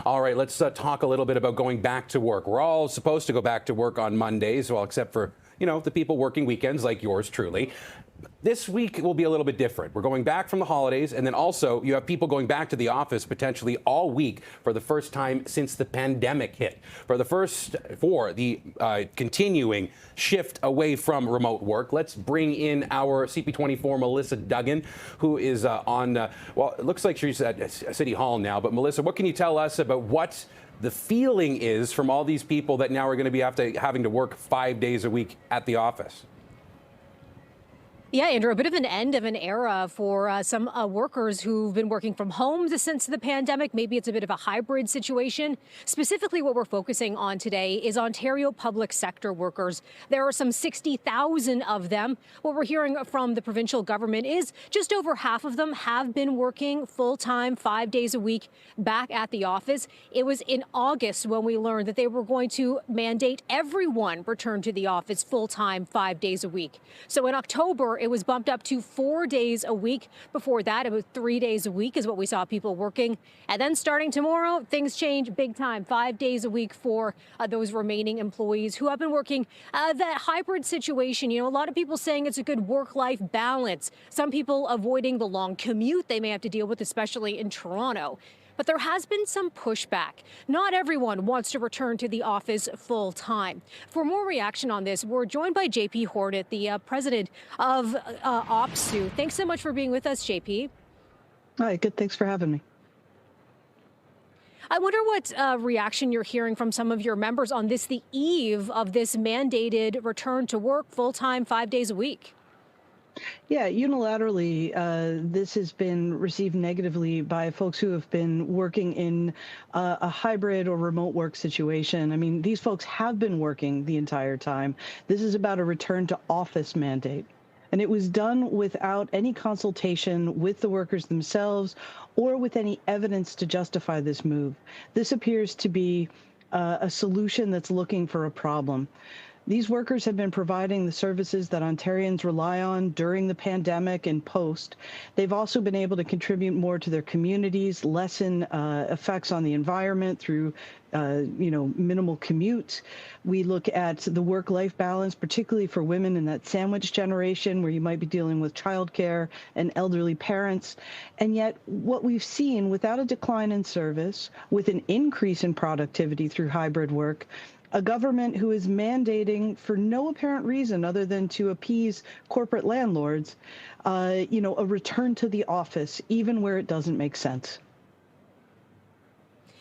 All right, let's talk a little bit about going back to work. We're all supposed to go back to work on Mondays, well, except for, the people working weekends like yours truly. This week will be a little bit different. We're going back from the holidays, and then also you have people going back to the office potentially all week for the first time since the pandemic hit. For the continuing shift away from remote work, let's bring in our CP24 Melissa Duggan, who is well, it looks like she's at City Hall now. But Melissa, what can you tell us about what the feeling is from all these people that now are going to be having to work 5 days a week at the office? Yeah, Andrew, a bit of an end of an era for some workers who've been working from home since the pandemic. Maybe it's a bit of a hybrid situation. Specifically, what we're focusing on today is Ontario public sector workers. There are some 60,000 of them. What we're hearing from the provincial government is just over half of them have been working full-time 5 days a week back at the office. It was in August when we learned that they were going to mandate everyone return to the office full-time 5 days a week. So in October, it was bumped up to 4 days a week. Before that, it was 3 days a week is what we saw people working. And then starting tomorrow, things change big time. 5 days a week for those remaining employees who have been working that hybrid situation. A lot of people saying it's a good work-life balance. Some people avoiding the long commute they may have to deal with, especially in Toronto. But there has been some pushback. Not everyone wants to return to the office full time. For more reaction on this, we're joined by JP Hornick, the president of OPSEU. Thanks so much for being with us, JP. Hi, good. Thanks for having me. I wonder what reaction you're hearing from some of your members on this, the eve of this mandated return to work full time 5 days a week. Yeah, unilaterally, this has been received negatively by folks who have been working in a hybrid or remote work situation. I mean, these folks have been working the entire time. This is about a return to office mandate. And it was done without any consultation with the workers themselves or with any evidence to justify this move. This appears to be a solution that's looking for a problem. These workers have been providing the services that Ontarians rely on during the pandemic and post. They've also been able to contribute more to their communities, lessen effects on the environment through, minimal commutes. We look at the work-life balance, particularly for women in that sandwich generation where you might be dealing with childcare and elderly parents. And yet what we've seen, without a decline in service, with an increase in productivity through hybrid work, a government who is mandating for no apparent reason other than to appease corporate landlords, a return to the office, even where it doesn't make sense.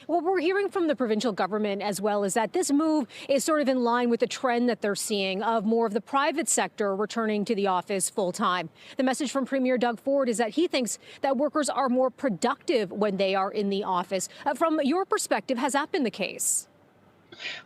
What we're hearing from the provincial government as well is that this move is sort of in line with the trend that they're seeing of more of the private sector returning to the office full time. The message from Premier Doug Ford is that he thinks that workers are more productive when they are in the office. From your perspective, has that been the case?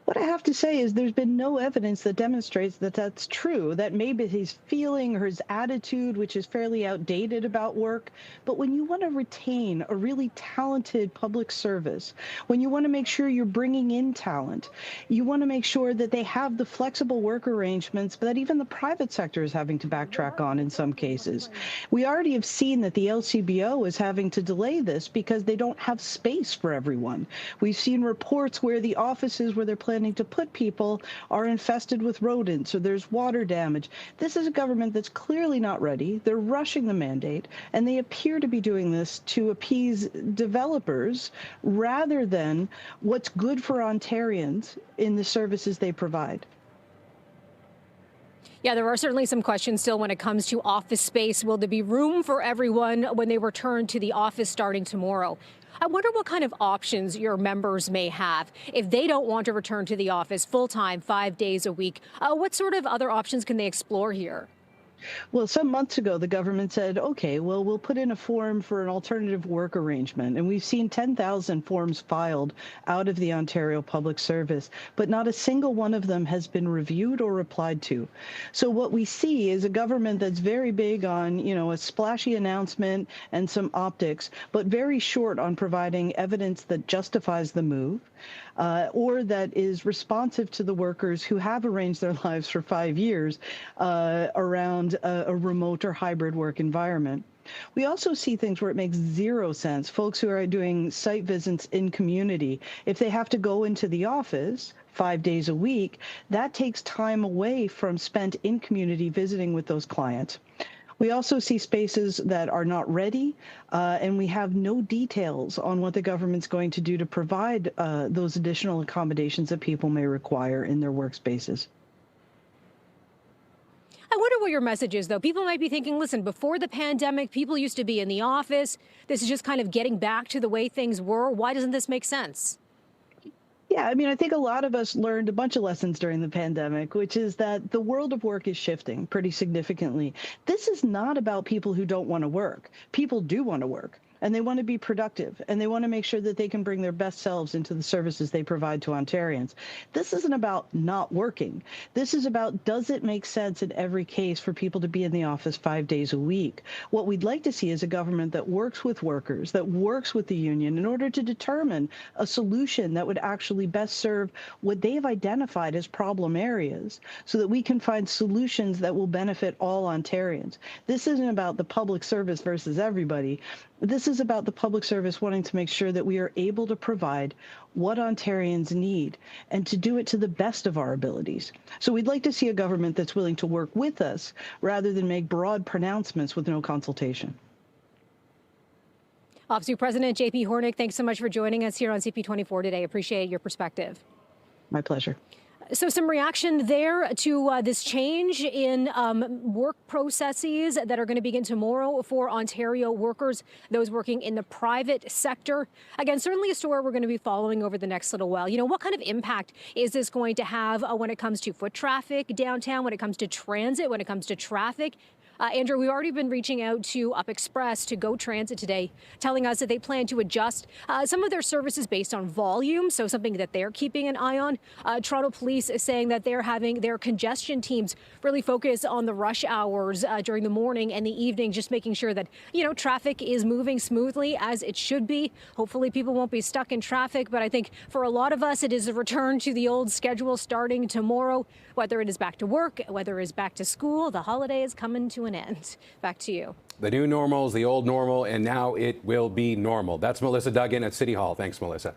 What I have to say is there's been no evidence that demonstrates that that's true, that maybe his feeling or his attitude, which is fairly outdated about work. But when you want to retain a really talented public service, when you want to make sure you're bringing in talent, you want to make sure that they have the flexible work arrangements that even the private sector is having to backtrack on in some cases. We already have seen that the LCBO is having to delay this because they don't have space for everyone. We've seen reports where the offices where they're planning to put people are infested with rodents or there's water damage. This is a government that's clearly not ready. They're rushing the mandate, and they appear to be doing this to appease developers rather than what's good for Ontarians in the services they provide. Yeah, there are certainly some questions still when it comes to office space. Will there be room for everyone when they return to the office starting tomorrow? I wonder what kind of options your members may have if they don't want to return to the office full-time 5 days a week. What sort of other options can they explore here? Well, some months ago, the government said, okay, well, we'll put in a form for an alternative work arrangement. And we've seen 10,000 forms filed out of the Ontario Public Service, but not a single one of them has been reviewed or replied to. So what we see is a government that's very big on, a splashy announcement and some optics, but very short on providing evidence that justifies the move. Or that is responsive to the workers who have arranged their lives for 5 years around a remote or hybrid work environment. We also see things where it makes zero sense. Folks who are doing site visits in community, if they have to go into the office 5 days a week, that takes time away from spent in community visiting with those clients. We also see spaces that are not ready, and we have no details on what the government's going to do to provide those additional accommodations that people may require in their workspaces. I wonder what your message is, though. People might be thinking, listen, before the pandemic, people used to be in the office. This is just kind of getting back to the way things were. Why doesn't this make sense? Yeah, I mean, I think a lot of us learned a bunch of lessons during the pandemic, which is that the world of work is shifting pretty significantly. This is not about people who don't want to work. People do want to work, and they want to be productive, and they want to make sure that they can bring their best selves into the services they provide to Ontarians. This isn't about not working. This is about, does it make sense in every case for people to be in the office 5 days a week? What we'd like to see is a government that works with workers, that works with the union in order to determine a solution that would actually best serve what they have identified as problem areas, so that we can find solutions that will benefit all Ontarians. This isn't about the public service versus everybody. This is about the public service wanting to make sure that we are able to provide what Ontarians need and to do it to the best of our abilities. So we'd like to see a government that's willing to work with us rather than make broad pronouncements with no consultation. OPSEU President JP Hornick, thanks so much for joining us here on CP24 today. Appreciate your perspective. My pleasure. So some reaction there to this change in work processes that are going to begin tomorrow for Ontario workers, those working in the private sector. Again, certainly a story we're going to be following over the next little while. You know, what kind of impact is this going to have when it comes to foot traffic downtown, when it comes to transit, when it comes to traffic? Andrew, we've already been reaching out to Up Express, to Go Transit today, telling us that they plan to adjust some of their services based on volume, so something that they're keeping an eye on. Toronto Police is saying that they're having their congestion teams really focus on the rush hours during the morning and the evening, just making sure that, you know, traffic is moving smoothly as it should be. Hopefully people won't be stuck in traffic, but I think for a lot of us, it is a return to the old schedule starting tomorrow, whether it is back to work, whether it is back to school. The holiday is coming to an end. Back to you. The new normal is the old normal, and now it will be normal. That's Melissa Duggan at City Hall. Thanks, Melissa.